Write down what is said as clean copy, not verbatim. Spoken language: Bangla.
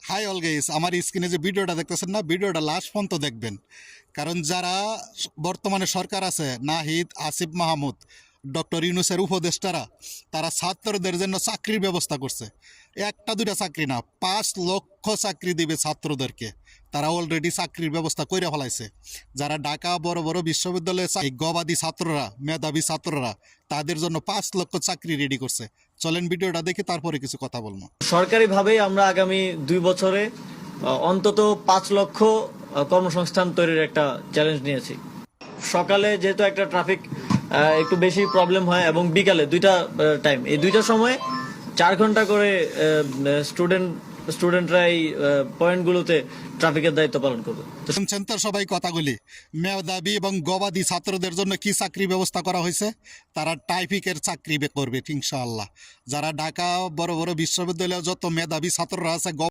হাই অল গাইস, আমার স্ক্রিনে যে ভিডিওটা দেখতেছেন না, ভিডিওটা লাস্ট পর্যন্ত দেখবেন। কারণ যারা বর্তমানে সরকার আছে, নাহিদ, আসিফ মাহমুদ, ডক্টর ইউনূসের উপদেষ্টারা, তারা ছাত্রদের জন্য চাকরির ব্যবস্থা করছে। একটা দুইটা চাকরি না, 5 লক্ষ চাকরি দিবে ছাত্রদেরকে। তারা অলরেডি চাকরির ব্যবস্থা করে ফেলাইছে। যারা ঢাকা বড় বড় বিশ্ববিদ্যালয়ে এই গবাদি ছাত্ররা, মেধাবী ছাত্ররা, তাদের জন্য 5 লক্ষ চাকরি রেডি করছে। চলেন ভিডিওটা দেখি, তারপরে কিছু কথা বলবো। সরকারিভাবেই আমরা আগামী 2 বছরে অন্তত 5 লক্ষ কর্মসংস্থান তৈরির একটা চ্যালেঞ্জ নিয়েছি। সকালে যেহেতু একটা ট্রাফিক একটু বেশি প্রবলেম হয় এবং বিকালে দুইটা টাইম, এই দুইটা সময় 4 ঘন্টা করে স্টুডেন্টরা এই পয়েন্টগুলোতে ট্রাফিকের দায়িত্ব পালন করবে। শুনছেন তো সবাই কথাগুলি। মেধাবী এবং গবাদি ছাত্রদের জন্য কি চাকরি ব্যবস্থা করা হয়েছে? তারা টাইপিকের চাকরি করবে ইনশাআল্লাহ। যারা ঢাকা বড় বড় বিশ্ববিদ্যালয়ে যত মেধাবী ছাত্ররা আছে,